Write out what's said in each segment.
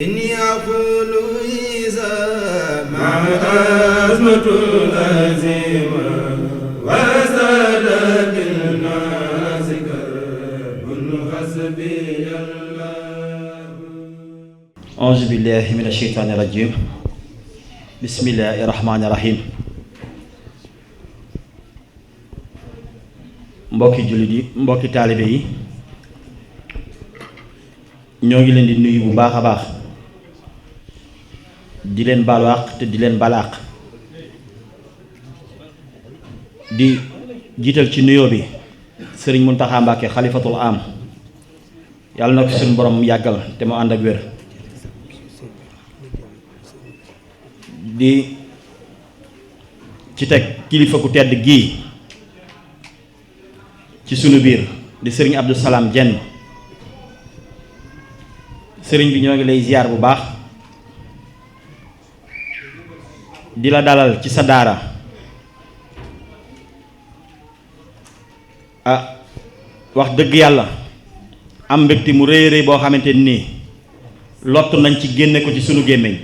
إني أقول إذا ما أزمة الأزيمة وزاد بالناس كرب حسبي الله. أعوذ بالله من الشيطان الرجيم. بسم الله الرحمن الرحيم. mbokki jullit yi mbokki taalibe yi ñoo ngi leen di nuyu bu baax a baax di leen baalu àq te di leen baal àq di jiital ci nuyoo bi sëriñ Muntaxa Mbàkke xalifatul am yàlla na ko suñu borom yàggal te mu ànd ak wér di ci teg kilifa ku tedd gii ci sunu biir di sëriñ Abdou Salam Dieng sëriñ bi ñoo ngi lay ziar bu baax di la dalal ci sa daara wax dëgg yàlla am mbégte mu rëy rëy boo xamante nii lott nañ ci génne ko ci sunu gémmiñ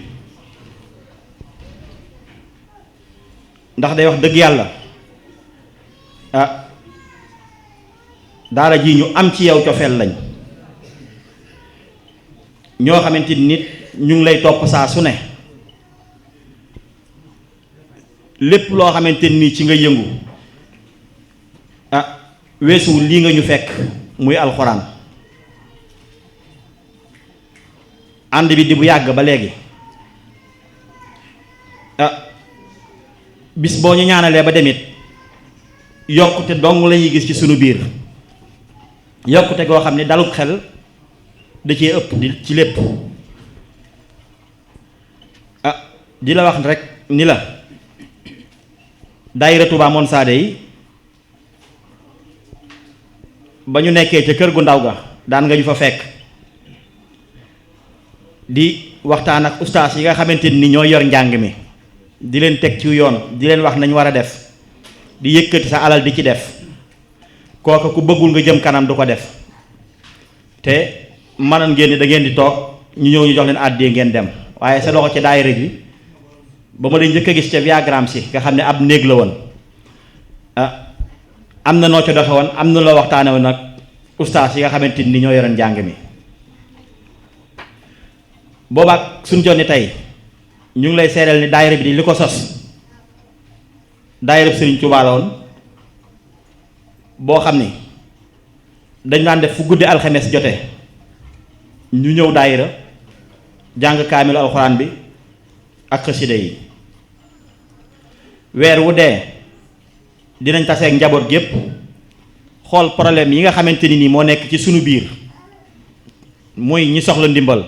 ndax day wax dëgg yàlla daara ji ñu am ci yow cofeel lañ ñoo xamante nit ñu ngi lay topp saa su ne lépp loo xamante nii ci nga yëngu weesuwul lii nga ñu fekk muy alxuraan ànd bi di bu yàgg ba léegi bis boo ñu ñaanalee ba demit yokkute dong lañuy gis ci sunu biir yokkute goo xam ne dalub xel da cee ëpp di ci lépp di la wax rek ni la daayira Touba Monsade yi ba ñu nekkee ca kër gu ndaw ga daan nga ñu fa fekk di waxtaan ak ustaas yi nga xamante ni ñoo yor njàng mi di leen teg ci yoon di leen wax nañ war a def di yëkkati sa alal di ci def kooka ku bëggul nga jëm kanam du ko def te mënoon ngeen ni da ngeen di toog ñu ñëw ñu jox leen àddee ngeen dem waaye sa loxo ci daayira bi ba ma lay njëkk a gis ca viagram si nga xam ne ab néeg la woon am na noo ca doxe woon am na loo waxtaane woon nag ustaas yi nga xamante ni ñoo yoroon njàng mi boobaak suñ jonni tey ñu ngi lay seedeel ni daayira bi di li ko sos daayira bi Sëriñ Tuubaa la woon boo xam ni dañ daan def fu guddi alxames jote ñu ñëw daayira jàng kaamilu alxuraan bi ak xasida yi weer wu dee dinañ taseeg njaboot gépp xool problème yi nga xamante ni nii moo nekk ci sunu biir muy ñi soxla ndimbal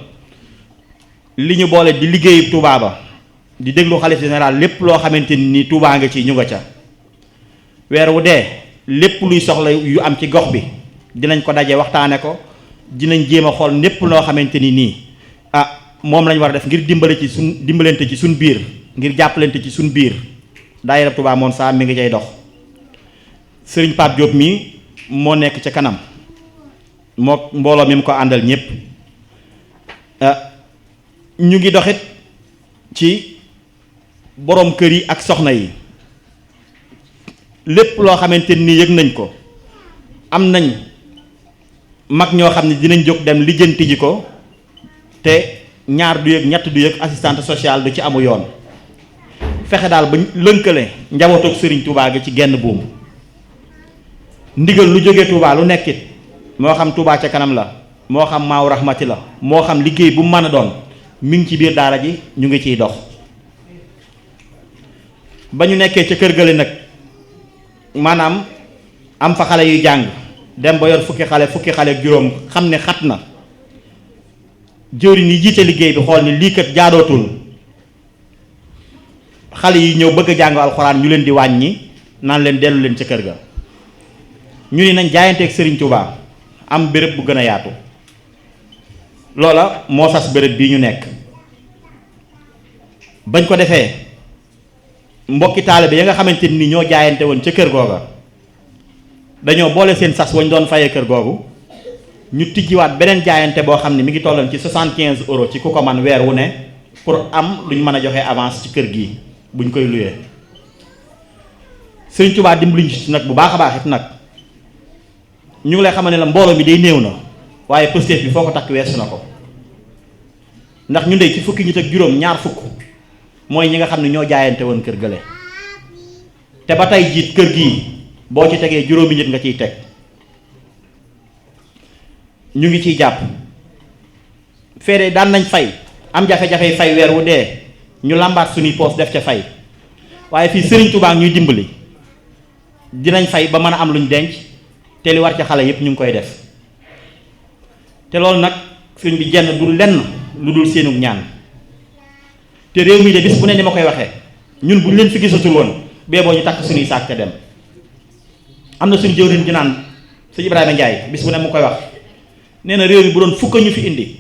li ñu boole di liggéeyu Touba ba di déglu xalif général lépp loo xamante ni nii Touba nga ci ñu nga ca weer wu dee lépp luy soxla yu am ci gox bi dinañ ko daje waxtaane ko dinañ jéem a xool népp loo xamante ni nii moom lañ war a def ngir dimbalante ci suñ biir ngir jàppalante ci suñ biir daayira Touba Monsade mi ngi cay dox sëriñ Pape Diop mii moo nekk ca kanam moo mbooloo mi mu ko àndal ñépp ñu ngi doxit ci boroom kër yi ak soxna yi lépp loo xamante ni yëg nañ ko am nañ mag ñoo xam ne dinañ jóg dem lijjanti ji ko te ñaar du yëg ñett du yëg assistante sociale du ci amu yoon fexe daal ba lënkale njabootu Sëriñ Touba gi ci genn buum ndigal lu jógee Touba lu nekkit moo xam Touba ca kanam la moo xam Maaw Rahmati la moo xam liggéey bu mu mën a doon mi ngi ci biir daara ji ñu ngi ciy dox ba ñu nekkee ca kër gale nag maanaam am fa xale yuy jàng dem ba yor fukki xale ak juróom xam ne xat na jëwriñ yi jiite liggéey bi xool ni lii kat jaadootul xale yi ñëw bëgg a jàng alxuraan ñu leen di wàññi naan leen dellu leen ca kër ga ñu ni nañ jaayanteeg Sëriñ Tuubaa am béréb bu gën a yaatu loola moo sas béréb bii ñu nekk bañ ko defee mbokki taalibe ya nga xamante ni ñoo jaayante woon ca kër googa dañoo boole seen sas wañ doon fayee kër googu ñu tijjiwaat beneen jaayante boo xam ne mi ngi tolloon ci 75 euros ci ku ko man weer wu ne pour am luñ mën a joxe avance ci kër gi buñ koy luyee. Sëriñ Tuubaa dimbaliñ ci nag bu baax a baax it nag ñu ngi lay xamal ne la mbooloo mi day néew na waaye pëstéef bi foo ko takk weesu na ko ndax ñu ndey ci fukki nit ak juróom ñaar fukk mooy ñi nga xam ne ñoo jaayante woon kër gële te ba tey jiit kër gii boo ci tegee juróomi nit nga ciy teg ñu ngi ciy jàpp feere daan nañ fay am jafe-jafe fay weer wu dee ñu làmbaat suñuy poos def ca fay waaye fii Sëriñ Tuubaa ñuy dimbali dinañ fay ba mën a am luñ denc te li war ca xale yépp ñu ngi koy def te loolu nag sëriñ bi jenn du lenn lu dul seenug ñaan te réew mi de bis bu ne ni ma koy waxee ñun buñ leen fi gisatul woon bee boo ñu takk suñuy saak te dem am na suñu jëwriñ ji naan sëñ Ibrahima Ndiaye bis bu ne mu koy wax nee na réew mi bu doon fukk ñu fi indi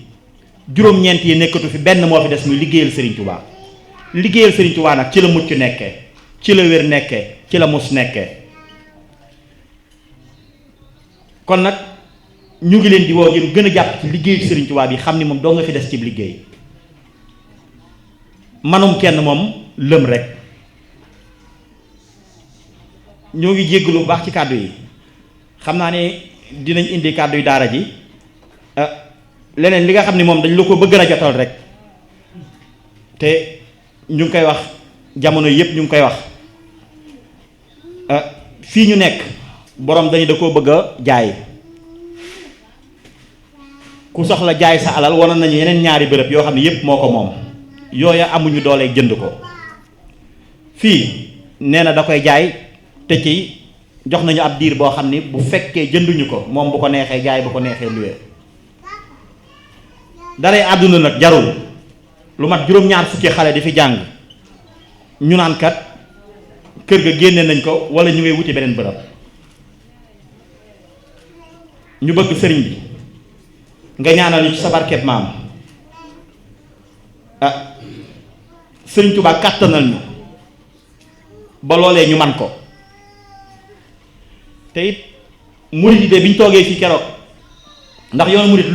juróom-ñeent yi nekkatu fi benn moo fi des muy liggéeyal Sëriñ Tuubaa liggéeyal Sëriñ Tuubaa nag ci la mucc nekkee ci la wér nekkee ci la mus nekkee kon nag ñu ngi leen di woo ngeen gën a jàpp ci liggéeyu Sëriñ Tuubaa bi xam ni moom doo nga fi des ci liggéey manum kenn moom lëm rek ñoo ngi jéggalu bu baax ci kàddu yi xam naa ne dinañ indi kàddu yu daara ji leneen li nga xam ne moom dañ la ko bëgg a jotal rek te ñu ngi koy wax jamono yépp ñu ngi koy wax fii ñu nekk boroom dañu da koo bëgg a jaay ku soxla jaay sa alal waroon nañu yeneen ñaari bërëb yoo xam ne yépp moo ko moom yooya amuñu doole jënd ko fii nee na da koy jaay te ci jox nañu ab diir boo xam ni bu fekkee jënduñu ko moom bu ko neexee jaay bu ko neexee luwee daray àdduna nag jarul lu mat juróom-ñaar fukki xale di fi jàng ñu naan kat kër ga génne nañ ko wala ñu ngay wuti beneen bërëb ñu bëgg sëriñ bi nga ñaanal ñu ci sa barkeb maam Sëriñ Tuubaa kàttanal ñu ba loolee ñu man ko te it murid de bi ñu toogee fii keroog ndax yoonu murid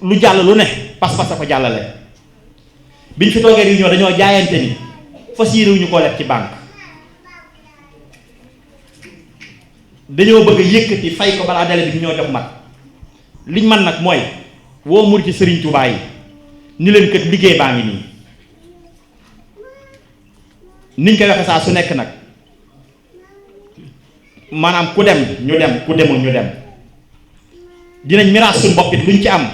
lu jàll lu ne pas-pas a ko jàllale bi ñu fi toogee réunion dañoo jaayante ni fas yéenewuñu koo leb ci banque dañoo bëgg a yëkkati fay ko balaa dale bi ñoo jox mat liñ man nag mooy woo murid ci Sëriñ Tuubaa yi ni leen kat liggéey baa ngi nii niñ koy waxe saa su nekk nag maanaam ku dem ñu dem ku demul ñu dem dinañ miraas suñu bopp it luñ ci am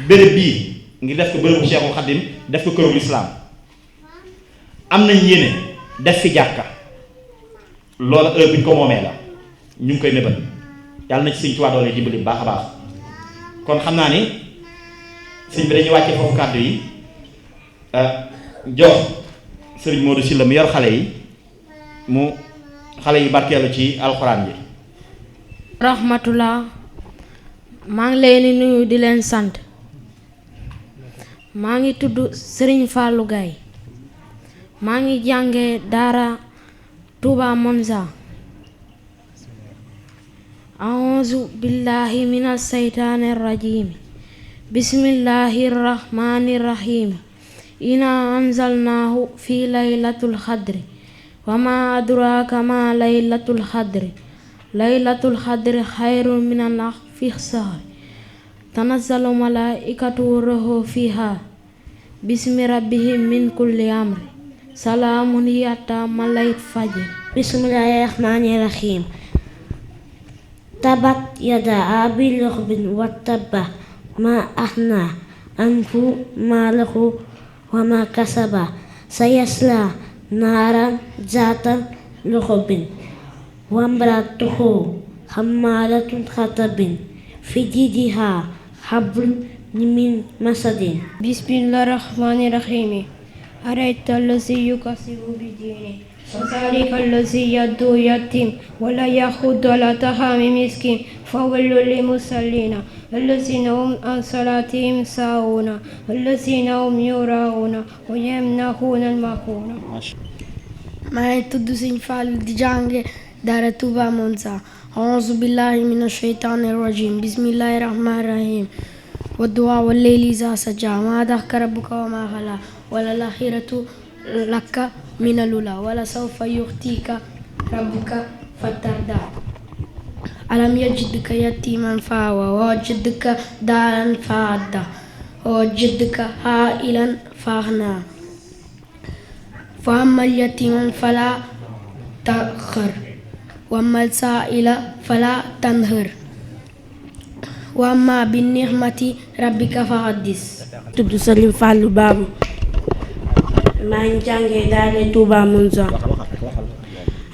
béréb bii ngir def ko bérébu Cheikhul Khadim def ko këru lislaam am nañ yéene def fi jàkka loola heure bi ñu ko moomee la ñu ngi koy mébal yàlla na ci Sëriñ Tuubaa doole dimbali baax a baax kon xam naa ni sëñ bi dañuy wàcce foofu kàddu yi jox sëriñ Modou Sylla mu yor xale yi mu xale yi barkeelu ci alxuraan bi. rahmatullah maa ngi leen di nuyu di leen sant maa ngi tudd Sëriñ Fallou Gaye maa ngi jànge daara Touba Monza a'uuzu billahi minas saytaanir rajiim bismillahir rahmanir rahim inna anzalnaahu fi laylatul xadri wa ma adraaka ma laylatul xadri xayrun minan alfi shahr tanazzalu malaa'ikatu ruuhu fiha bismi rabbihim min kulli amri salaamun hiya hattaa matla'il fajr bismillahir rahmanir rahim tabat yada abi lahabin wa tabba ma aghnaa anhu maaluhu wa ma kasaba sayasla naaran zaata lahab wa imra'atuhu hammalatal hatab fi jiidiha hablum min masadin bismillahir rahmanir rahim ara'ayta allazi yukazzibu bid-din فذلك الذي يدعو اليتيم ولا يحض على طعام المسكين فويل للمصلين الذين هم عن صلاتهم ساهون الذين هم يراءون ويمنعون الماعون. maa ngi tudd Sëñ Fallu di jànge daara Touba Monza أعوذ بالله من الشيطان الرجيم بسم الله الرحمن الرحيم والدعاء والليل إذا سجى ما ضحك ربك وما خلا وللآخرة لك من الأولى ولسوف يعطيك ربك فترضى ألم يجدك يتيما فآوى ووجدك ضالا فهدى ووجدك عائلا فأغنى فأما اليتيم فلا تقهر وأما السائل فلا تنهر وأما بالنعمة ربك فحدث. tudd Salim Fallou Babou maa ngi jàngee daara Touba Monza.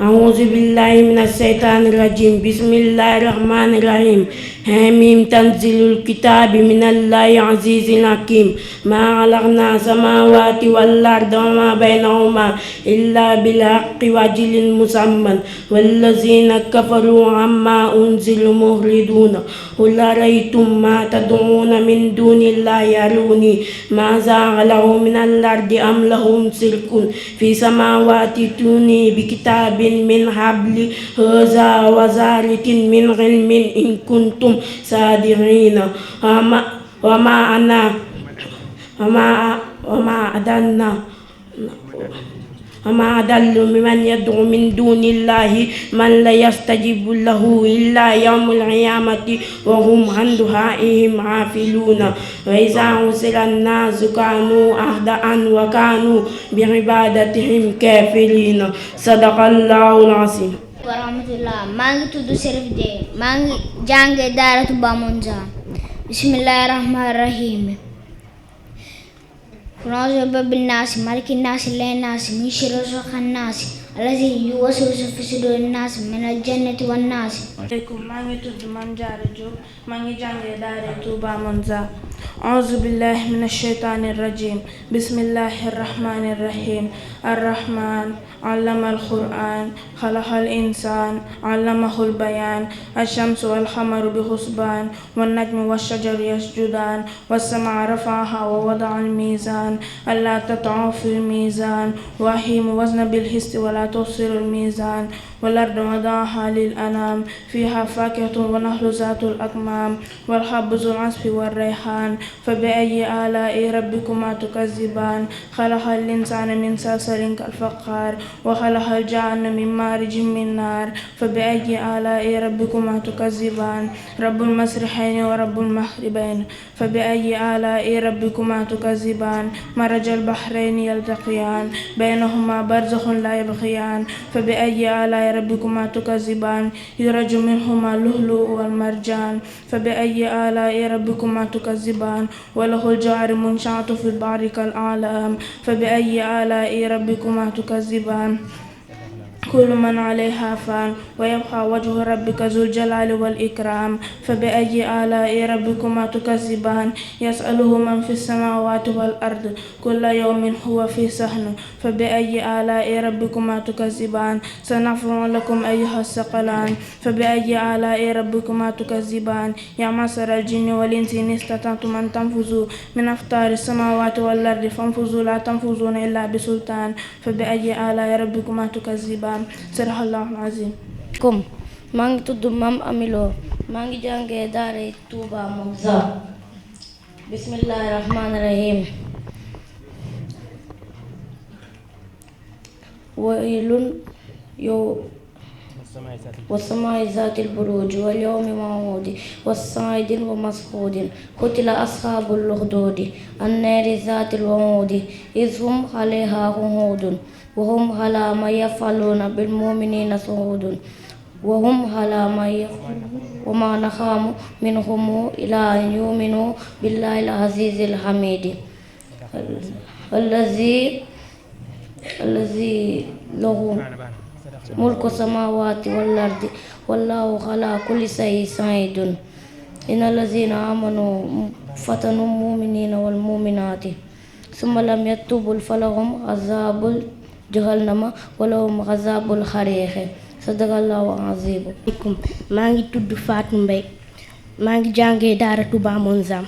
أعوذ بالله من الشيطان الرجيم بسم الله الرحمن الرحيم حميم تنزيل الكتاب من الله عزيز حكيم ما خلقنا السماوات والأرض وما بينهما إلا بالحق وأجل مسمى والذين كفروا عما أنزلوا معرضون قل أرأيتم ما تدعون من دون الله أروني ماذا خلقوا من الأرض أم لهم شرك في السماوات ائتوني بكتاب من حبل هذا وذلك من علم إن كنتم صادقين وما أضل ممن يدعو من دون الله من لا يستجيب له إلا يوم القيامة وهم عن دعائهم غافلون وإذا حشر الناس كانوا أعداء وكانوا بعبادتهم كافرين صدق الله العظيم. wa rahmatullah maa ngi tudd Serif Dieng maa ngi jànge daara Touba Monza. bismillahi rahmani rahim. a'uuzu birabbil naas malikin naas ilaahin naas min sharri xannaas allazi yuwaswisu fi suduurin naas minal jannati wan naas. maa ngi tudd Mame Diarra Diop maa ngi jànge daara Touba Monza. a'uuzu billahi minash shaytaanir rajiim bismillahir rahmaanir rahiim ar-rahmaan allamal qur'aan xalaqal insaan allamahul bayaan ash-shamsu wal qamaru bi husbaan wan najmu wash shajaru yasjudaan was samaa rafa'ahaa wa wada'al miizaan allaa tatghaw fil miizaan wa aqiimuu wazna bil qisti wa laa tukhsirul miizaan wal arda wada'ahaa lil anaam fiihaa faakihatun wa nakhlu zaatul akmaam wal habbu zul 'asfi war rayhaan fa bi ayyi aalaa'i rabbikumaa tukazzibaan xalaqal insaana min salsalin kal faxxaar wa xalaqal janna min maarijin min naar fa bi ayyi aalaa'i rabbikumaa tukazzibaan rabbul mashriqayni wa rabbul maghribayni fa bi ayyi aalaa'i rabbikumaa tukazzibaan marajal bahrayni yaltaqiyaan baynahumaa barzakhun laa yabghiyaan fa bi ayyi aalaa'i rabbikumaa tukazzibaan yuraju minhumaa lu'lu'u wal marjaan fa bi ayyi aalaa'i rabbikumaa tukazzibaan wa lahul jawaaru munshaatun fil bahri kal a'laam fa bi ayyi aalaa'i rabbikumaa tukazzibaan kullu man 'alayhaa faan wa yabqaa wajhu rabbika zul jalaali wal ikraam fa bi ayyi aalaa'i rabbikumaa tukazzibaan yas'aluhu man fis samaawaati wal ard kulla yawmin huwa fii sha'nin fa bi ayyi aalaa'i rabbikumaa tukazzibaan sanafrugu lakum ayyuhas saqalaan fa bi ayyi aalaa'i rabbikumaa tukazzibaan yaa ma'sharal jinni wal insi in istata'tum an tanfuzuu min aqtaaris samaawaati wal ardi fanfuzuu laa tanfuzuuna illaa bi sultaan fa bi ayyi aalaa'i rabbikumaa tukazzibaan. Sadaqallahul Aziim. maa ngi tudd Mame Amilo maa ngi jàngee daara Touba Monza. bismillahi rahmaani rahim. waylun yow wasamaa'i zaatil buruuji wal yawmil maw'uudi was-saa'idin wa mas'uudin qutila ashaabul uxduudi an-naari zaatil waquudi iz hum 'alayhaa qu'uudun wa hum 'alaa maa yaf'aluuna bil mu'miniina shuhuudun wa hum 'alaa maa yaf'aluuna wa maa naqamu minhum illaa an yu'minuu billaahi al-'aziizil hamiid allazii lahu mulku samaawaati wal ardi wallaahu 'alaa kulli shay'in shahiidun innal laziina aamanuu fatanul mu'miniina wal mu'minaati summa lam yatuubu falahum 'azaabul jahannama wa lahum 'azaabul hariiq. Sadaqallaahu al-aziim. maa ngi tudd Fatou Mbaye maa ngi jàngee daara Touba Monza.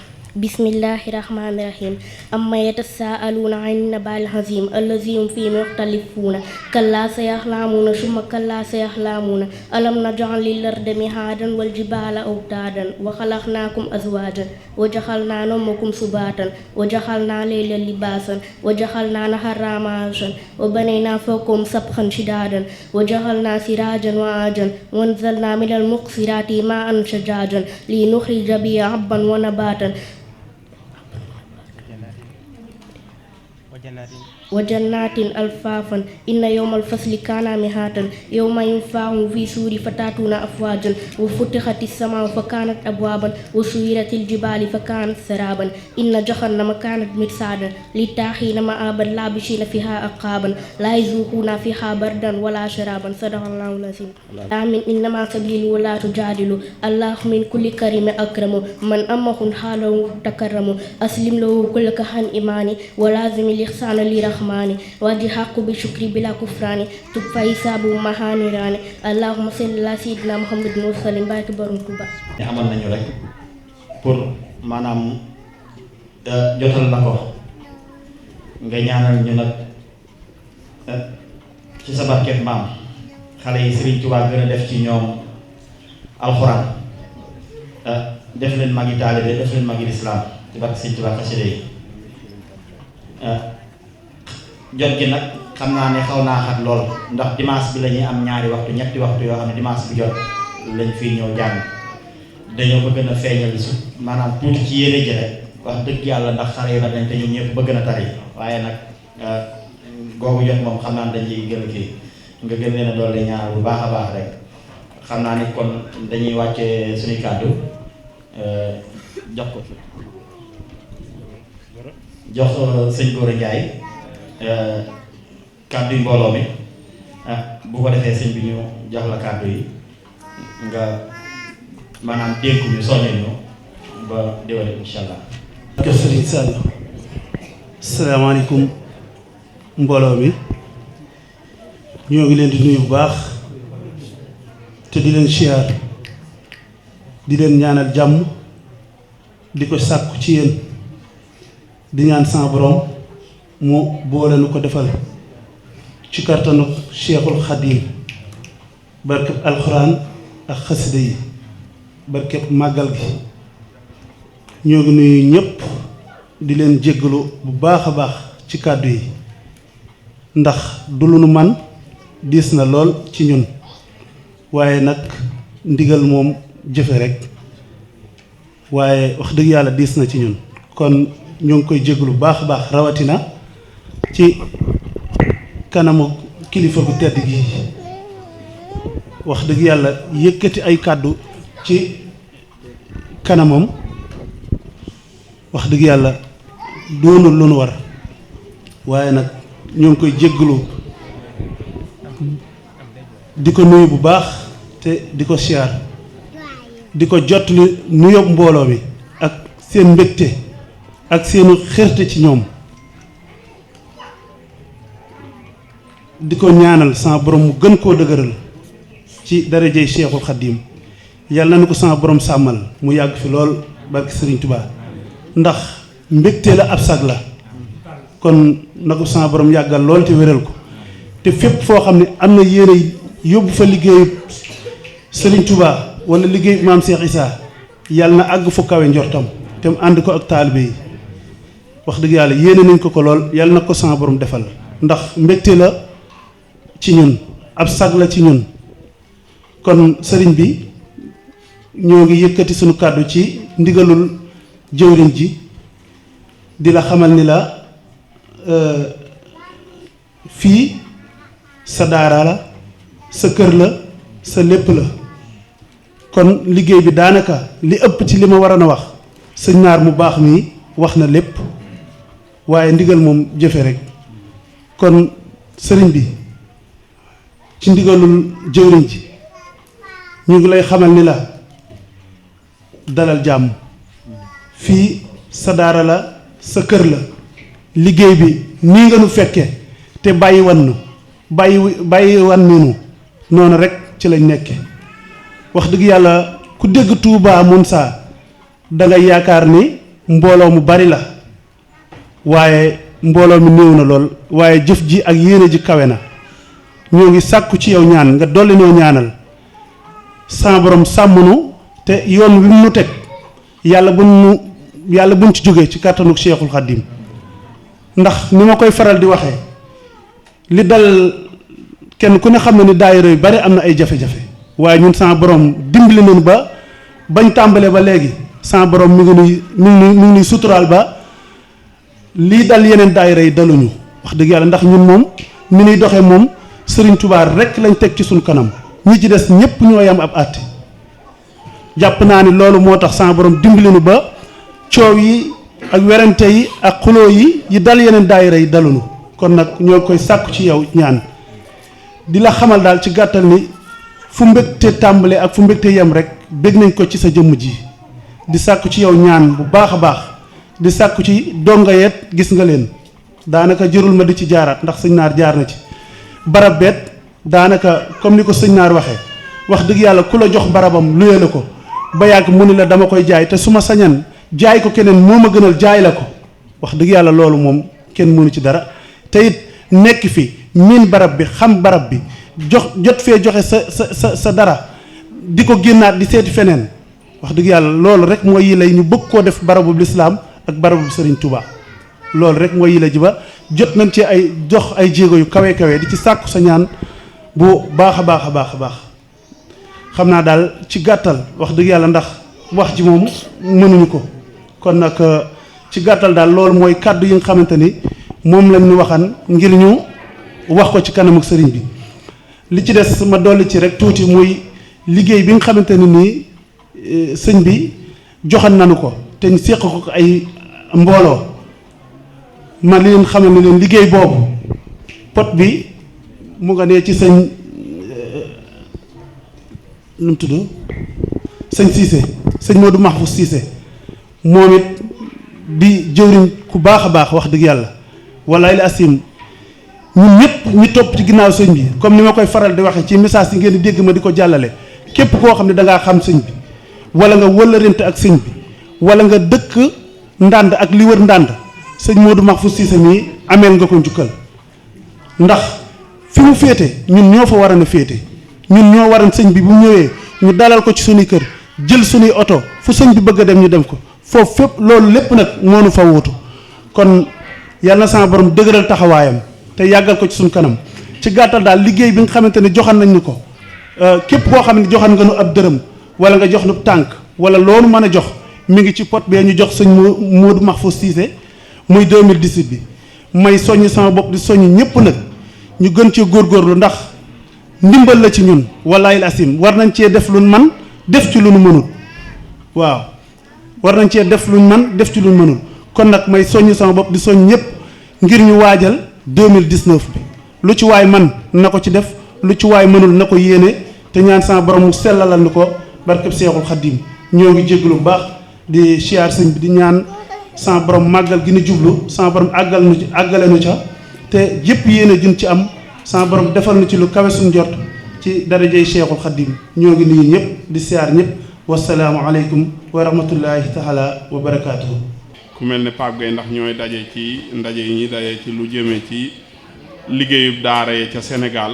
bismillahi rahmani rahim amma yatasaaluna an nabaal azim allazi hum fihi muxtalifuuna kallaa sayaxlaamuuna summa kallaa sayaxlaamuuna alam naj'al lil ardi mihaadan wal jibaala awtaadan wa xalaqnaakum azwaajan wa jaxalnaa nawmakum subaatan wa jaxalnaa layla libaasan wa jaxalnaa nahara ma'ashan wa banaynaa fawqakum sabxan shidaadan wa jaxalnaa siraajan wa aajan wa anzalnaa minal muqsiraati maa'an sajaajan li nuxrija bihi habban wa nabaatan wa jannatin alfaafan inna yawmal fasli kaana mihaatan yawma yunfa'u fi suuri fataatuuna afwaajan wa futixati samaa'u fa kaanat abwaaban wa suyiratil jibaalu fa kaanat saraaban inna jahannama kaanat mirsaadan littaaxiina ma'aaban laabisiina fiihaa aqaaban laa yazuuquuna fiihaa bardan wala sharaaban sadaqallaahu l-aziim. aamin innamaa sabiilu wa laa tujaadilu allaahu min kulli kariimin akramu man amahun xaalahu takarramu aslim lahu kullaka han imaani wa laazimi lixsaana li rahmaani waji xaqu bi shukri bila kufraani tub fa hisaabu mahaaniraani allahumma salli ala sayyidina muhammadin wa sallim barke borom Tuuba. ñu amal nañu rek pour maanaam jotal la ko nga ñaanal ñu nag ci sa barkeeb maam xale yi Sëriñ Tuuba gën a def ci ñoom alxuraan def leen magi taalibe def leen magi lislaam ci barke Sëriñ Tuuba xasida yi jot gi nag xam naa ne xaw naa xat lool ndax dimanche bi la ñuy am ñaari waxtu ñetti waxtu yoo xam ne dimanche bi jot lañ fii ñëw jàng dañoo bëgg na feeñal su maanaam tuuti ci yéene ji rek wax dëgg yàlla ndax xale yi nañ te ñun ñëpp bëgg na tari waaye nag googu jot moom xam naa dañuy gën a kii nga gën leen a doole ñaar bu baax a baax rek xam naa ni kon dañuy wàcce suñuy kàddu jox ko jox sëñ Gora Ndiaye kàddu yi mbooloo mi bu ko defee sëñ bi ñu jox la kàddu yi nga maanaam dénku ñu soññe ñu ba déwén incha allah. jërëjëf Serigne Sall salaamaaleykum mbooloo mi ñoo ngi leen di nuyu bu baax te di leen siyaar di leen ñaanal jàmm di ko sàkku ci yéen di ñaan sama borom mu boole nu ko defal ci kartanu Cheikhul Khadim barkeb alxuraan ak xasida yi barkeb màggal gi ñoo ngi nuyu ñëpp di leen jéggalu bu baax a baax ci kàddu yi ndax du lu nu man diis na lool ci ñun waaye nag ndigal moom jëfe rek waaye wax dëgg yàlla diis na ci ñun kon ñoo ngi koy jéggalu bu baax a baax rawatina ci kanamu kilifa gu tedd gi wax dëgg yàlla yëkkati ay kàddu ci kanamam wax dëgg yàlla doonul lu nu war waaye nag ñoo ngi koy jéggalu di ko nuyu bu baax te di ko siyaar di ko jottali nuyoo mbooloo mi ak seen mbégte ak seenu xërte ci ñoom di ko ñaanal sama borom mu gën koo dëgëral ci darajey Cheikhul Khadim yàlla na ko sama borom sàmmal mu yàgg fi lool barke Serigne Touba ndax mbégte la ab sag la kon na ko sama borom yàggal lool te wéral ko te fépp foo xam ne am na yéene yóbbu fa liggéeyu Serigne Touba wala liggéeyu maam Cheikh Issa yàlla na àgg fu kawe njortam te mu ànd ko ak taalibe yi wax dëgg yàlla yéene nañ ko lool yàlla na ko sama borom defal ndax mbégte la ci ñun ab sag la ci ñun kon sëriñ bi ñoo ngi yëkkati sunu kàddu ci ndigalul jëwriñ ji di la xamal ni la fii sa daara la sa kër la sa lépp la kon liggéey bi daanaka li ëpp ci li ma waroon a wax sëñ naar mu baax mi wax na lépp waaye ndigal moom jëfe rek kon sëriñ bi ci ndigalul jëwriñ ji ñu ngi lay xamal ni la dalal jàmm fii sa daara la sa kër la liggéey bi nii nga nu fekke te bàyyi wan nu noonu rek ci lañ nekke wax dëgg yàlla ku dégg Touba Monsa da nga yaakaar ni mbooloo mu bari la waaye mbooloo mi néew na lool waaye jëf ji ak yéene ji kawe na ñoo ngi sàkku ci yow ñaan nga dolli noo ñaanal sa borom sàmm nu te yoon wi mu teg yàlla buñ ci jógee ci kàttanuk Cheikhul Khadim ndax ni ma koy faral di waxee li dal kenn ku ne xam na ni daayira yu bari am na ay jafe-jafe waaye ñun sa borom dimbali nañu ba bañ tàmbalee ba léegi sa borom mi ngi nuy suturaal ba lii dal yeneen daayira yi daluñu wax dëgg yàlla ndax ñun moom ni ñuy doxee moom Serigne Touba rek lañ teg ci suñ kanam ñi ci des ñépp ñoo yam ab àtte jàpp naa ni loolu moo tax sa borom dimbali nu ba coow yi ak werante yi ak xuloo yi dal yeneen daayira yi daluñu kon nag ñoo koy sàkku ci yow ñaan di la xamal daal ci gàttal ni fu mbégte tàmbale ak fu mbégte yem rek bég nañ ko ci sa jëmm ji di sàkku ci yow ñaan bu baax a baax di sàkku ci donga yeet gis nga leen daanaka jërul ma di ci jaaraat ndax sëñ naar jaar na ci barab beet daanaka comme ni ko sëñ naar waxee wax dëgg yàlla ku la jox barabam luye la ko ba yàgg mu ni la dama koy jaay te su ma sañan jaay ko keneen moo ma gënal jaay la ko wax dëgg yàlla loolu moom kenn mënu ci dara te it nekk fi miin barab bi xam barab bi jot fee joxe sa dara di ko génnaat di seeti feneen wax dëgg yàlla loolu rek mooy yi lay ñu bëgg koo def barabu lislaam ak barabu Serigne Touba loolu rek mooy yi la ji ba jot nañ ci ay jox ay jéego yu kawe kawe di ci sàkku sa ñaan bu baax a baax a baax a baax xam naa daal ci gàttal wax dëgg yàlla ndax wax ji moom mënuñu ko kon nag ci gàttal daal loolu mooy kàddu yi nga xamante ni moom lañ ñu waxan ngir ñu wax ko ci kanamu sëriñ bi li ci des ma dolli ci rek tuuti muy liggéey bi nga xamante ni nii sëñ bi joxan nañu ko te ñu séq ko ay mbooloo ma li leen xamal ne leen liggéey boobu pot bi mu nga nee ci sëñ nu mu tudd sëñ Cissé sëñ Modou Mahfous Cissé moom it di jëwriñ ku baax a baax wax dëgg yàlla walaay la asim ñun ñëpp ñu topp ci ginnaaw sëñ bi comme ni ma koy faral di waxee ci message yi ngeen di dégg ma di ko jàllale képp koo xam ne da ngaa xam sëñ bi wala nga wëllarante ak sëñ bi wala nga dëkk ndànd ak li wër ndànd sëñ Modou Mahfous Cissé mii ameel nga ko njukkal ndax fi mu féete ñun ñoo fa waroon a féete ñun ñoo waroon sëñ bi bu ñëwee ñu dalal ko ci suñuy kër jël suñuy oto fu sëñ bi bëgg a dem ñu dem ko foofu fépp loolu lépp nag moo nu fa wuutu kon yàlla na sama borom dëgëral taxawaayam te yàggal ko ci suñu kanam ci gàttal daal liggéey bi nga xamante ne joxan nañ ñu ko képp koo xam ne joxan nga nu ab dërëm wala nga jox nu tànk wala loolu mën a jox mi ngi ci pot bee ñu jox sëñ Modou Mahfous Cissé muy 2018 bi may soññ sama bopp di soññ ñëpp nag ñu gën cee góorgóorlu ndax ndimbal la ci ñun walaay asim war nañ cee def luñ man def ci lu nu mënul waaw war nañ cee def luñ man def ci luñ mënul kon nag may soññ sama bopp di soññ ñëpp ngir ñu waajal 2019 bi lu ci waay man na ko ci def lu ci waay mënul na ko yéene te ñaan sama borom mu sellalal ni ko barkeb Seexul Xaddim ñoo ngi jégalu bu baax di siyaar sëñ bi di ñaan sama borom màggal gi ni jublu sama borom àggale nu ca te yëpp yéene jun ci am sama borom defal nu ci lu kawe suñ jot ci darajay Seexul Xaddim ñoo ngi nuyu ñëpp di siyaar ñëpp wasalaamu aleykum wa rahmatullahi taala wa barakaatuhu. ku mel ne Pape Gueye ndax ñooy daje ci ndaje yi ñuy daje ci lu jëmee ci liggéeyub daara yi ca Sénégal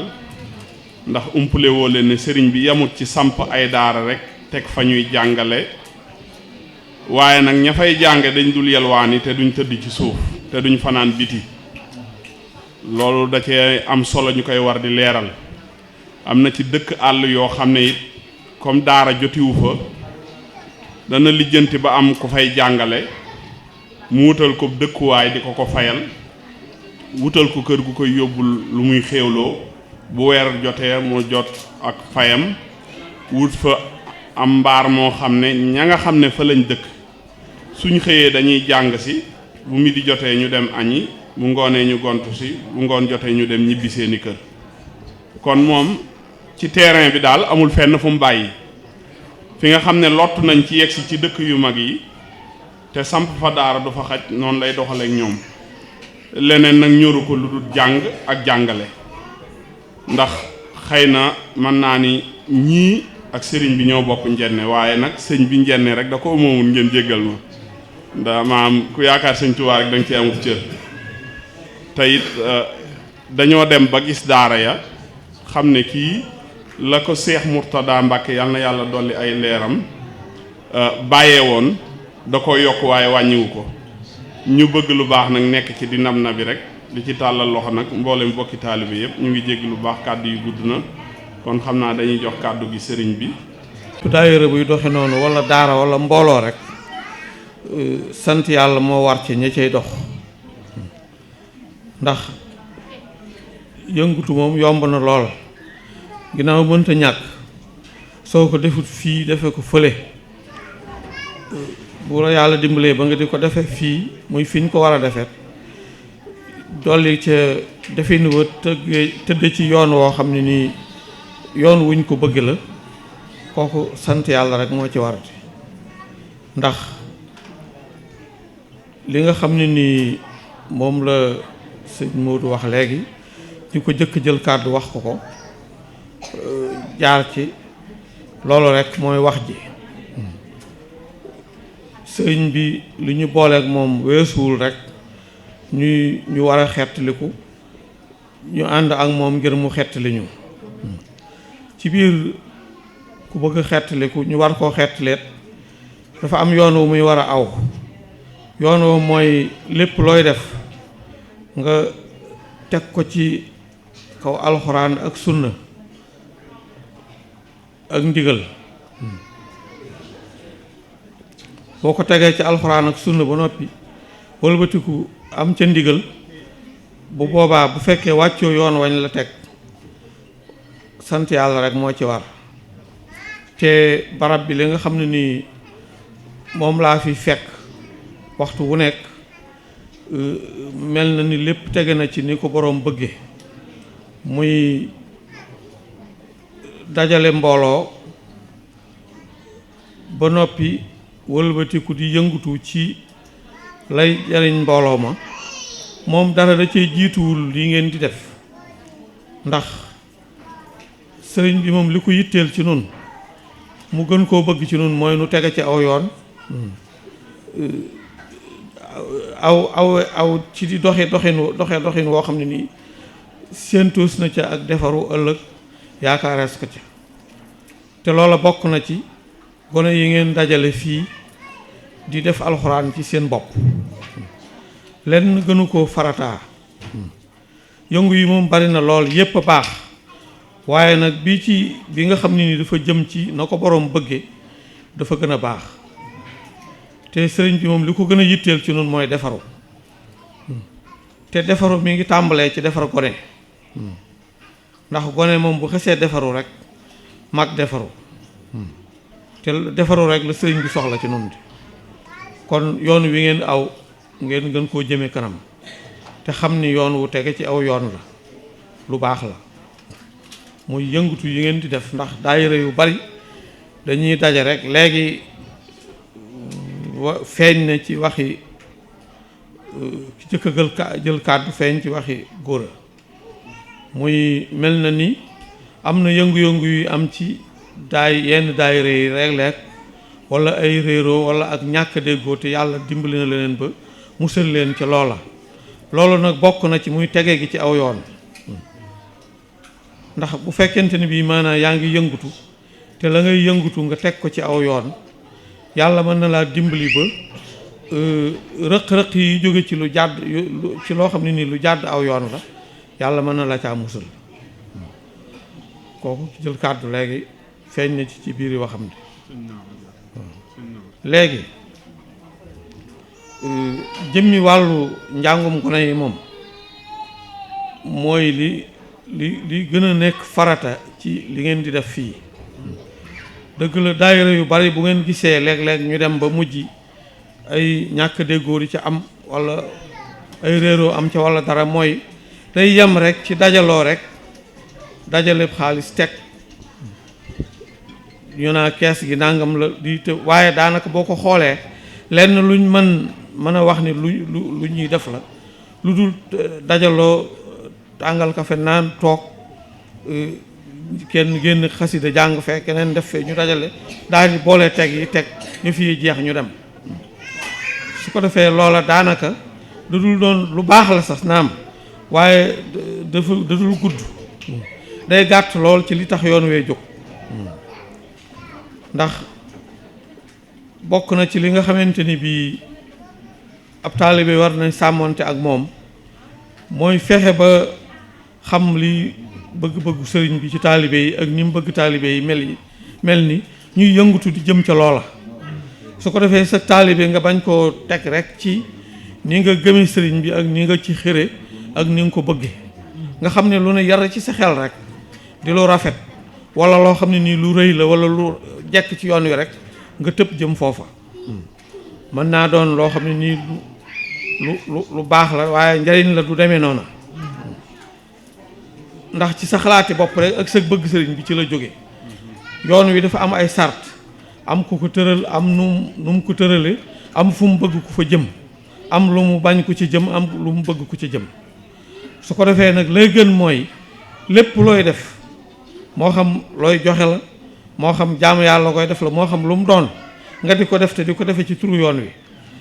ndax umpule woo leen ne sëriñ bi yamut ci samp ay daara rek teg fa ñuy jàngale waaye nag ña fay jànge dañ dul yelwaani te duñ tëdd ci suuf te duñ fanaan biti loolu da cee am solo ñu koy war di leeral am na ci dëkk àll yoo xam ne it comme daara jotiwu fa dana lijjanti ba am ku fay jàngale mu wutal ko dëkkuwaay di ko fayal wutal ko kër gu koy yóbbul lu muy xéewloo bu weer jotee mu jot ak fayam wut fa am mbaar moo xam ne ña nga xam ne fa lañ dëkk suñ xëyee dañuy jàng si bu midi jotee ñu dem añi bu ngoonee ñu gontu si bu ngoon jotee ñu dem ñibbi seeni kër kon moom ci terrain bi daal amul fenn fu mu bàyyi fi nga xam ne lott nañ ci yegsi ci dëkk yu mag yi te samp fa daara du fa xaj noonu lay doxaleek ñoom leneen nag ñoru ko lu dul jàng ak jàngale ndax xëy na mën naa ni ñii ak sëriñ bi ñoo bokk njenne waaye nag sëñ bi njenne rek da ko moomul ngeen jéggal ma nda maam ku yaakaar sëñ Tuubaa rek da nga ci amub cër te it dañoo dem ba gis daara ya xam ne kii la ko Seex Murtada Mbàkke yal na yàlla dolli ay leeram bàyyee woon da ko yokk waaye wàññiwu ko ñu bëgg lu baax nag nekk ci di nam na bi rek di ci tàllal loxo nag mboolem bokki taalibe yëpp ñu ngi jégg lu baax kàddu yu gudd na kon xam naa dañuy jox kàddu gi sëriñ bi. daayira buy doxe noonu wala daara wala mbooloo rek sant yàlla moo war ci ña cay dox ndax yëngutu moom yomb na lool ginnaaw mënta ñàkk soo ko defut fii defe ko fële bu la yàlla dimbalee ba nga di ko defe fii muy fi ñu ko war a defee dolli ca defin wa tëdd ci yoon woo xam ne nii yoon wuñ ko bëgg la kooku sant yàlla rek moo ci warati ndax li nga xam ne nii moom la sëñ Modou wax léegi ñu ko jëkk jël kàddu wax ko jaar ci loolu rek mooy wax ji sëñ bi lu ñu booleek moom weesuwul rek ñu war a xettaliku ñu ànd ak moom ngir mu xettali ñu ci biir ku bëgg xettaliku ñu war koo xettaleet dafa am yoon wu muy war a aw yoon wu mooy lépp looy def nga teg ko ci kaw alxuraan ak sunna ak ndigal boo ko tegee ci alxuraan ak sunna ba noppi wëlbatiku am ca ndigal bu boobaa bu fekkee wàccoo yoon wañ la teg sant yàlla rek moo ci war te barab bi li nga xam ne nii moom laa fi fekk waxtu wu nekk mel na ni lépp tege na ci ni ko boroom bëgge muy dajale mbooloo ba noppi wëlbatiku di yëngutu ci lay jariñ mbooloo ma moom dara da cee jiituwul li ngeen di def ndax sëriñ bi moom li ko yitteel ci nun mu gën koo bëgg ci nun mooy nu tege ci aw yoon aw ci di doxin woo xam ne nii séentuus na ca ak defaru ëllëg yaakaarees ko ca te loola bokk na ci gone yi ngeen dajale fii di def alxuraan ci seen bopp lenn gënu koo farataa yëngu yi moom bari na lool yépp a baax waaye nag bi nga xam ne ni dafa jëm ci na ko boroom bëgge dafa gën a baax te sëriñ bi moom li ko gën a yitteel ci noonu mooy defaru te defaru mi ngi tàmbalee ci defar gone ndax gone moom bu xesee defaru rek mag defaru te defaru rek la sëriñ bi soxla ci noonu kon yoon wi ngeen aw ngeen gën koo jëme kanam te xam ni yoon wu tege ci aw yoon la lu baax la muy yëngutu yi ngeen di def ndax daayira yu bari dañuy daje rek léegi feeñ na ci waxi ki jëkk a jël kàddu feeñ ci waxi góor muy mel na ni am na yëngu-yëngu yu am ci yenn daayira yi rek wala ay réeroo wala ak ñàkk déggoo te yàlla dimbali na leen ba musal leen ci loola loolu nag bokk na ci muy tege gi ci aw yoon ndax bu fekkente ni bii maanaam yaa ngi yëngutu te la ngay yëngutu nga teg ko ci aw yoon yàlla mën na laa dimbali ba rëq-rëq yi jóge ci lu jàdd ci loo xam ne nii lu jàdd aw yoon la yàlla mën na la caa musal kooku ci jël kàddu léegi feeñ na ci biir waxam ne léegi jëmmi wàllu njàngum gone yi moom mooy li gën a nekk farata ci li ngeen di def fii dëgg la daayira yu bari bu ngeen gisee léeg-léeg ñu dem ba mujj ay ñàkk déggoo di ca am walla ay réeroo am ca walla dara mooy day yem rek ci dajaloo rek dajale xaalis teg ñu naa kees gi nangam la di te waaye daanaka boo ko xoolee lenn luñ mën a wax ni lu ñuy def la lu dul dajaloo tàngal kafe naan toog kenn génn xasida jàng fee keneen def fee ñu dajale daal di boole teg yi teg ñu fi jeex ñu dem su ko defee loola daanaka da dul doon lu baax la sax naam waaye dafa da dul gudd day gàtt lool ci li tax yoon wee jóg ndax bokk na ci li nga xamante ni bii ab taalibe war nañ sàmmonte ak moom mooy fexe ba xam li bëgg-bëggu sëriñ bi ci taalibe yi ak ni mu bëgg taalibe yi mel ni ñuy yëngutu di jëm ca loola su ko defee sa taalibe nga bañ koo teg rek ci ni nga gëmee sëriñ bi ak ni nga ci xëre ak ni nga ko bëggee nga xam ne lu ne yar ci sa xel rek di lu rafet wala loo xam ne nii lu rëy la wala lu jekk ci yoon wi rek nga tëb jëm foofa mën naa doon loo xam ne nii lu baax la waaye njariñ la du demee noona ndax ci sa xalaati bopp rek ak sa bëgg sëriñ bi ci la jóge yoon wi dafa am ay sart am ku ko tëral am nu mu ko tërale am fu mu bëgg ku fa jëm am lu mu bañ ku ci jëm am lu mu bëgg ku ci jëm su ko defee nag lay gën mooy lépp looy def moo xam looy joxe la moo xam jaamu yàlla koy def la moo xam lu mu doon nga di ko def te di ko defee ci turu yoon wi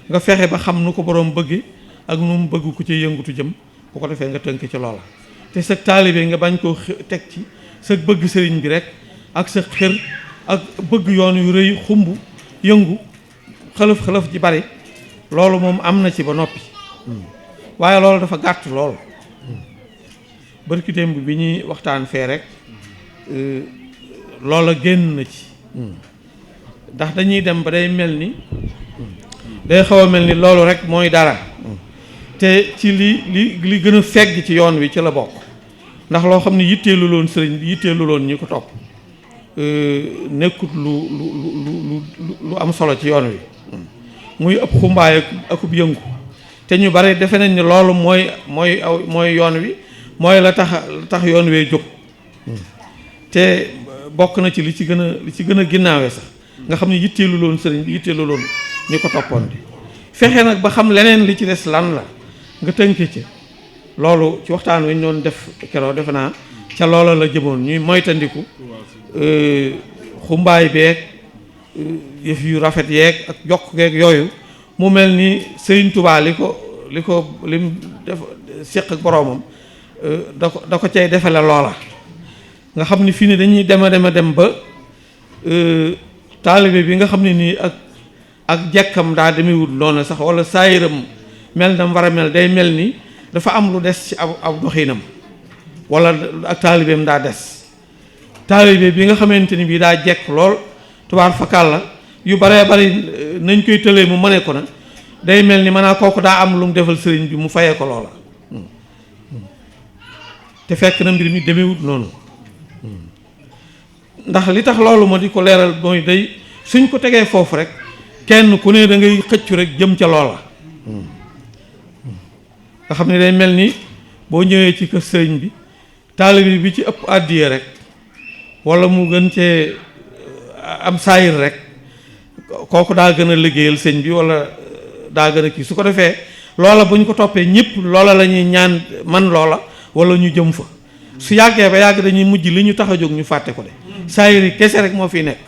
nga fexe ba xam nu ko boroom bëgge ak nu mu bëgg ku ci yëngutu jëm bu ko defee nga tënk ci loola te sa taalibe nga bañ koo teg ci sa bëgg sëriñ bi rek ak sa xër ak bëgg yoon yu rëy xumb yëngu xëlëf ji bari loolu moom am na ci ba noppi waaye loolu dafa gàtt lool barki démb bi ñuy waxtaan fee rek loola génn na ci ndax dañuy dem ba day mel ni day xaw a mel ni loolu rek mooy dara te ci li gën a fegg ci yoon wi ci la bokk ndax loo xam ne yitteelu loon sëriñ bi yitteelu loon ñi ko topp nekkut lu am solo ci yoon wi muy ëpp xumbaay akub yëngu te ñu bari defe nañ ni loolu mooy yoon wi mooy la tax yoon wee jóg te bokk na ci li ci gën a ginnaawee sax nga xam ne yitteelu loon sëriñ bi yitteelu loon ñi ko toppoon di fexe nag ba xam leneen li ci des lan la nga tënke ci loolu ci waxtaan wi ñu doon def keroog defe naa ca loola la jëmoon ñuy moytandiku xumbaay beeg yëf yu rafet yeeg ak jokk geeg yooyu mu mel ni Sëriñ Tuubaa lim def séq ak boroomam da ko cay defale loola nga xam ni fii ne dañuy dem ba taalibe bi nga xam ne nii ak jekkam daa demewul noonu sax wala saayiram mel na war a mel day mel ni dafa am lu des ci ab doxinam wala ak taalibeem daa des taalibe bi nga xamante ni bii daa jekk lool tubaar fakal la yu baree bari nañ koy tëlee mu mëne ko na day mel ni maanaam kooku daa am lu mu defal sëriñ bi mu fayee ko loola te fekk na mbir mi demewut noonu ndax li tax loolu ma di ko leeral mooy day suñ ko tegee foofu rek kenn ku ne da ngay xëccu rek jëm ca loola nga xam ne day mel ni boo ñëwee ci kër sëriñ bi taalibe bi ci ëpp àddiya rek wala mu gën cee am saayir rek kooku daa gën a liggéeyal sëñ bi wala daa gën a kii su ko defee loola bu ñu ko toppee ñëpp loola la ñuy ñaan man loola wala ñu jëm fa su yàggee ba yàgg dañuy mujj li ñu tax a jóg ñu fàtte ko de saayir yi kese rek moo fi nekk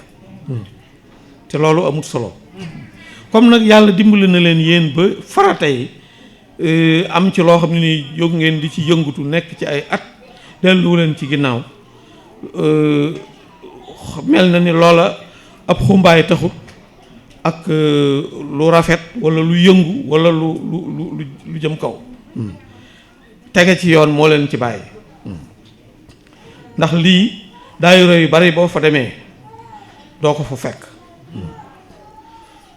te loolu amut solo comme nag yàlla dimbali na leen yéen ba farata yi am ci loo xam ne ni jóg ngeen di ci yëngutu nekk ci ay at delluwu leen ci ginnaaw mel na ni loola ab xumbaay taxut ak lu rafet wala lu yëngu wala lu jëm kaw tege ci yoon moo leen ci bàyyi ndax lii daayira yu bari boo fa demee doo ko fa fekk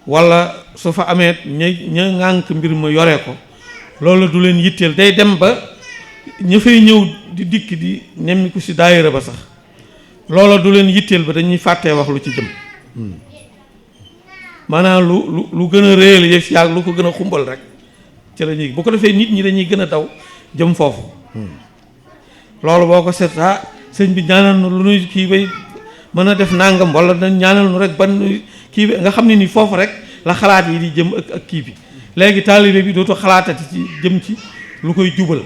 wala su fa amee ña ŋànk mbir ma yore ko loolu du leen yitteel day dem ba ña fay ñëw di dikk di nemmiku ci daayira ba sax loola du leen yitteel ba dañuy fàttee wax lu ci jëm maanaam lu gën a réel yëf yaag lu ko gën a xumbal rek ci la ñuy bu ko defee nit ñi dañuy gën a daw jëm foofu loolu boo ko seet sëñ bi ñaanal nu lu nuy kii bay mën a def nàngam wala dañ ñaanal nu rek ban kii bi nga xam ne ni foofu rek la xalaat yi di jëm ak kii bi léegi taalibe bi dootu xalaatati ci jëm ci lu koy jubal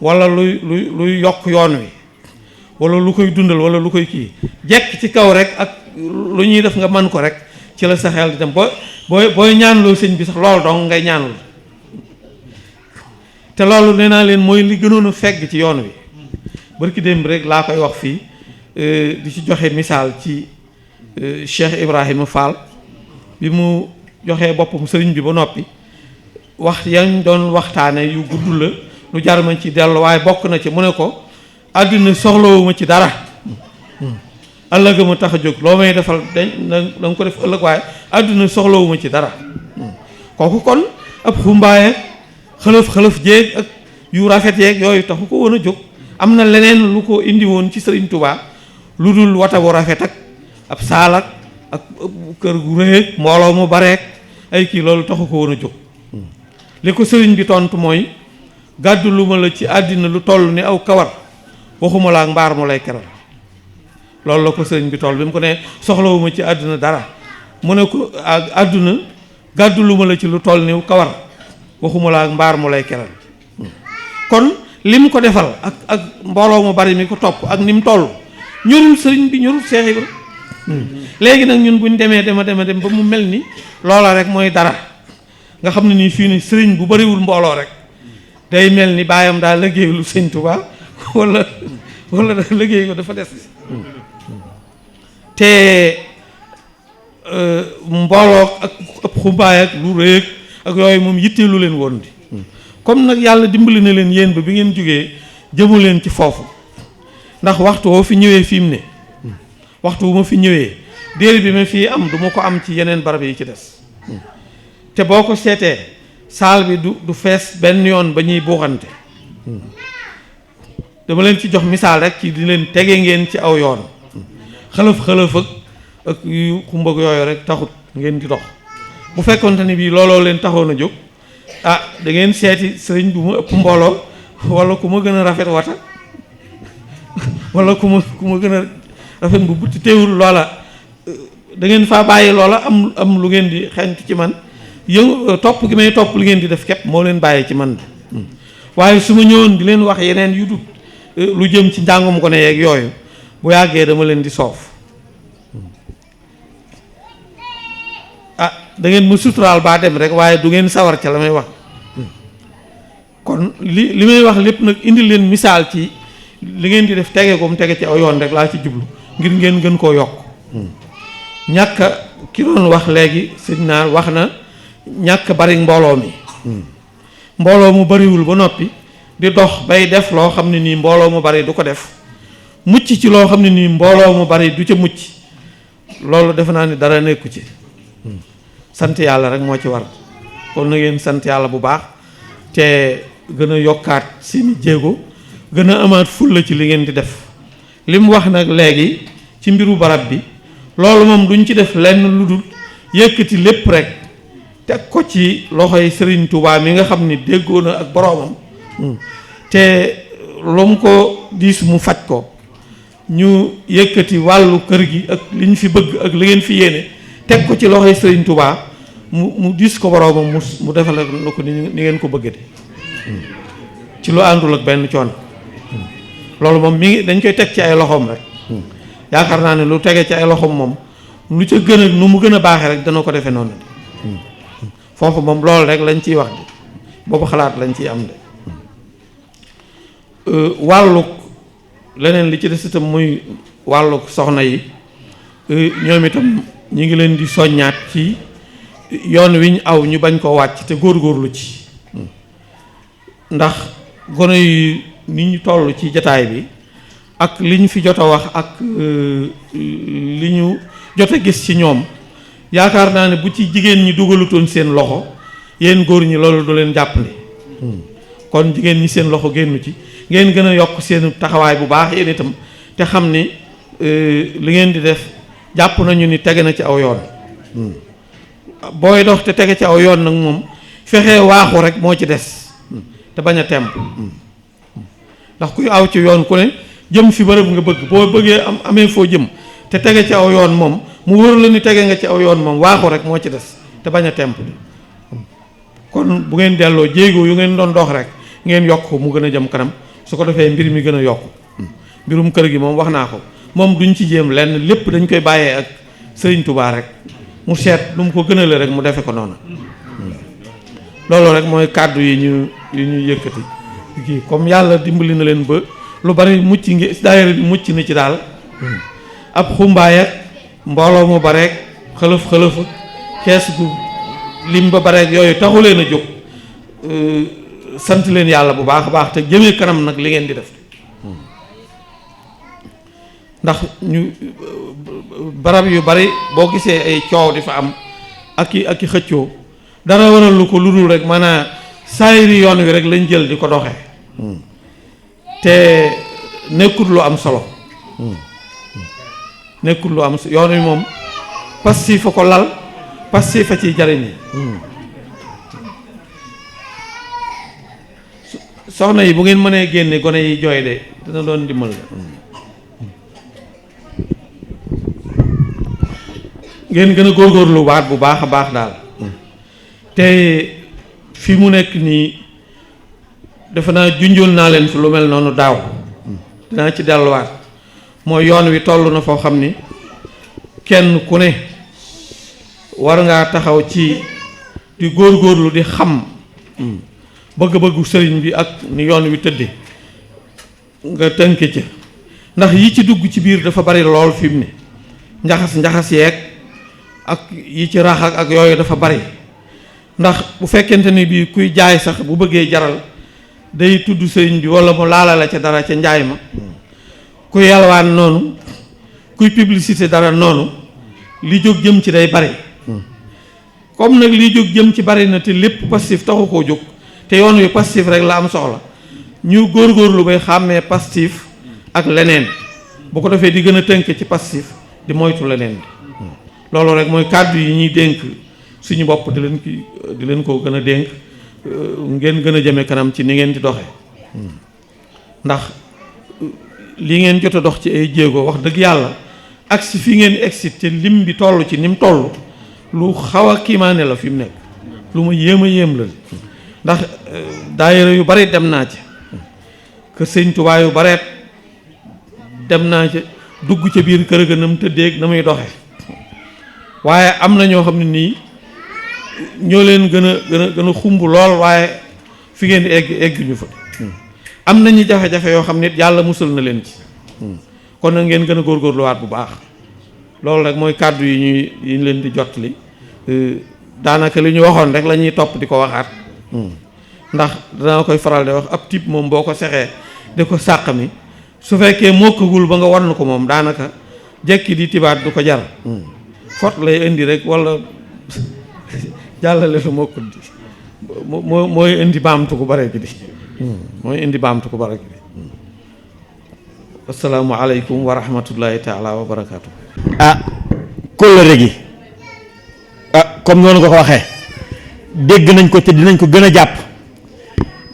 wala luy yokk yoon wi wala lu koy dundal wala lu koy kii jekk ci kaw rek ak lu ñuy def nga man ko rek ci la sa xel di dem booy ñaanloo sëñ bi sax loolu dong ngay ñaanul te loolu nee naa leen mooy li gënoon a fegg ci yoon wi barki démb rek laa koy wax fii di ci joxe misaal ci Cheikh Ibrahima Fall bi mu joxee boppam sëriñ bi ba noppi wax yañ doon waxtaane yu gudd la lu jar ma ci dellu waaye bokk na ci mu ne ko àddina soxlawuma ci dara ëllëg ma tax a jóg loo may defal dañ da nga ko def ëllëg waaye àddina soxlawuma ci dara kooku kon ab xumbaay xëlëf jéeg ak yu rafet yeeg yooyu taxu ko woon a jóg am na leneen lu ko indi woon ci Sëriñ Tuubaa lu dul wata bu rafet ak ab saalak ak kër gu rëy mbooloo mu bareek ay kii loolu taxu ko woon a jóg li ko sëriñ bi tontu mooy gàddu lu ma la ci àddina lu toll ni aw kawar waxuma la ak mbaar mu lay keral loolu la ko sëriñ bi toll bi mu ko ne soxlawuma ci àddina dara mu ne ko ak àdduna gàddu lu ma la ci lu toll ni kawar waxuma la ak mbaar mu lay keral kon li mu ko defal ak mbooloo mu bari mi ko topp ak ni mu toll ñorul sëriñ bi ñorul Seex Ibra léegi nag ñun buñ demee dem ba mu mel ni loola rek mooy dara nga xam ne nii fii ni sëriñ bu bariwul mbooloo rek day mel ni baayam daal liggéey lu sëñ Tuubaa wala liggéey ko dafa des te mbooloo ak ëpp xumbaay ak lu rëy ak yooyu moom yitteelu leen woon di comme nag yàlla dimbali na leen yéen ba bi ngeen jógee jëmu leen ci foofu ndax waxtu woo fi ñëwee fi mu ne waxtu wu ma fi ñëwee déer bi ma fii am du ma ko am ci yeneen barab yi ci des te boo ko seetee saal bi du fees benn yoon ba ñuy buuxante dama leen ci jox misaal rek ci di leen tege ngeen ci aw yoon xëlëf ak yu xumbag yooyu rek taxut ngeen di dox bu fekkonte ni bii looloo leen taxoon a jóg da ngeen seeti sëriñ bu ma ëpp mbooloo wala ku ma gën a rafet wata wala ku ma gën a rafet bu butti teewul loola da ngeen faa bàyyi loola am lu ngeen di xent ci man topp gi may topp li ngeen di def képp moo leen bàyyi ci man waaye su ma ñëwoon di leen wax yeneen yu dut lu jëm ci njàngum ko ne yeeg yooyu bu yàggee dama leen di soof da ngeen ma suturaal baa dem rek waaye du ngeen sawar ca la may wax kon li may wax lépp nag indi leen misaal ci li ngeen di def tege ko mu tege ci aw yoon rek laa ci jublu ngir ngeen gën koo yokk ñàkk ki doon wax léegi sëñ naa wax na ñàkk bari mbooloo mi mbooloo mu bariwul ba noppi di dox bay def loo xam ne nii mbooloo mu bari du ko def mucc ci loo xam ne nii mbooloo mu bari du ca mucc loolu defe naa ni dara nekku ci sant yàlla rek moo ci war kon na ngeen sant yàlla bu baax te gën a yokkaat seeni jéego gën a amaat fulla ci li ngeen di def li mu wax nag léegi ci mbiru barab bi loolu moom duñ ci def lenn lu dul yëkkati lépp rek teg ko ci loxoy Sëriñ Tuubaa mi nga xam ni déggoo na ak boroomam te lu mu ko diis mu faj ko ñu yëkkati wàllu kër gi ak li ñu fi bëgg ak li ngeen fi yéene teg ko ci loxoy Sëriñ Tuubaa mu diis ko boroomam mu defal na ko ni ngeen ko bëggee ci lu àndul ak benn coono loolu moom mi ngi dañ koy teg ci ay loxoom rek yaakaar naa ne lu tege ci ay loxoom moom lu ca gën a nu mu gën a baaxee rek dana ko defee noonu foofu moom loolu rek lañ ciy wax de boobu xalaat lañ ciy am de wàllu leneen li ci des itam muy wàllu soxna yi ñoom itam ñu ngi leen di soññaat ci yoon wi ñu aw ñu bañ koo wàcc te góorgóorlu ci ndax gone yi ni ñu toll ci jataay bi ak li ñu fi jot a wax ak li ñu jot a gis ci ñoom yaakaar naa ne bu ci jigéen ñi dugalutoon seen loxo yéen góor ñi loolu du leen jàppale kon jigéen ñi seen loxo génnu ci ngeen gën a yokk seen taxawaay bu baax yéen itam te xam ni li ngeen di def jàpp nañu ni tege na ci aw yoon booy dox te tege ci aw yoon nag moom fexe waaxu rek moo ci des te bañ a temb ndax kuy aw ci yoon ku ne jëm fi bërëb nga bëgg boo bëggee amee foo jëm te tege ci aw yoon moom mu wóor la ni tege nga ci aw yoon moom waaxu rek moo ci des te bañ a temp kon bu ngeen delloo jéego yu ngeen doon dox rek ngeen yokk mu gën a jëm kanam su ko defee mbir mi gën a yokk mbirum kër gi moom wax naa ko moom duñ ci jéem lenn lépp dañ koy bàyyee ak Sëriñ Tuubaa rek mu seet lu mu ko gënale rek mu defe ko noonu loolu rek mooy kàddu yi ñu yëkkati kii comme yàlla dimbali na leen ba lu bari mucc ngi daayira bi mucc na ci daal ab xumbaay ak mbooloo mu bareek xëlëf kees gu lim ba bareek yooyu taxu leen a jóg sant leen yàlla bu baax a baax te jëmee kanam nag li ngeen di def ndax ñu barab yu bari boo gisee ay coow di fa am ak i xëccoo dara waral lu ko lu dul rek maanaam saayiri yoon wi rek lañ jël di ko doxee te nekkul lu am solo nekkul lu am yoon wi moom Pastef fa ko lal Pastef fa ciy jariñ soxna yi bu ngeen mënee génne gone yi jooy de dina doon dimbal ngeen gën a góorgóorlu waat bu baax a baax daal te fi mu nekk nii defe naa junjoon naa leen fi lu mel noonu daaw dinaa ci delluwaat mooy yoon wi toll na foo xam ni kenn ku ne war ngaa taxaw ci di góorgóorlu di xam bëgg-bëggu sëriñ bi ak ni yoon wi tëdde nga tënk ca ndax yi ci dugg ci biir dafa bari lool fi mu ne njaxas yeeg ak yi ci rax ak yooyu dafa bari ndax bu fekkente ni bii kuy jaay sax bu bëggee jaral day tudd sëriñ bi wala mu laalala ca dara ca njaay ma kuy yalwaan noonu kuy publicité dara noonu li jóg jëm ci day bari comme nag li jóg jëm ci bari na te lépp Pastef taxu koo jóg te yoon wi Pastef rek la am soxla ñu góorgóorlu bay xàmmee Pastef ak leneen bu ko defee di gën a tënk ci Pastef di moytu leneen loolu rek mooy kàddu yi ñuy dénk suñu bopp di leen ko gën a dénk ngeen gën a jëme kanam ci ni ngeen di doxe ndax li ngeen jot a dox ci ay jéego wax dëgg yàlla agsi fi ngeen egsi te lim bi toll ci ni mu toll lu xaw a kiimaane la fi mu nekk lu ma yéem la ndax daayira yu bari dem naa ci kër sëñ Tuubaa yu bareet dem naa ci dugg ca biir kër ga na mu tëddeeg na muy doxe waaye am na ñoo xam ne nii ñoo leen gën a xumb lool waaye fi ngeen di egg ñu fa am nañu jafe-jafe yoo xam ne yàlla musal na leen ci kon nag ngeen gën a góorgóorluwaat bu baax loolu rek mooy kàddu yi ñu leen di jottali daanaka li ñu waxoon rek la ñuy topp di ko waxaat ndax danaa koy faral di wax ab type moom boo ko sexee di ko sàq mi su fekkee mokkagul ba nga wan ko moom daanaka jekki di tibaat du ko jar fot lay indi rek wala jàllale lu mokkul di mooy indi baamtu ku bare gi di mooy indi baamtu ku bare gi di assalaamu aleykum wa rahmatullahi taala wa barakaatu. kóllëre gi comme noonu nga ko waxee dégg nañ ko te dinañ ko gën a jàpp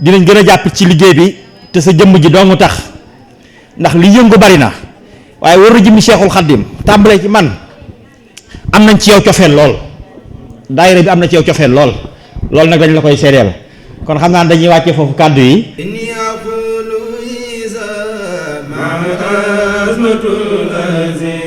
dinañ gën a jàpp ci liggéey bi te sa jëmm ji dong tax ndax li yëngu bari na waaye war na jëmmi Seexul Xaddim tàmbalee ci man am nañ ci yow cofeel lool daayira bi am na ci yow cofeel lool loolu nag dañ la koy seedeel kon xam naa dañuy wàccee foofu kàddu yi ma azmatul azim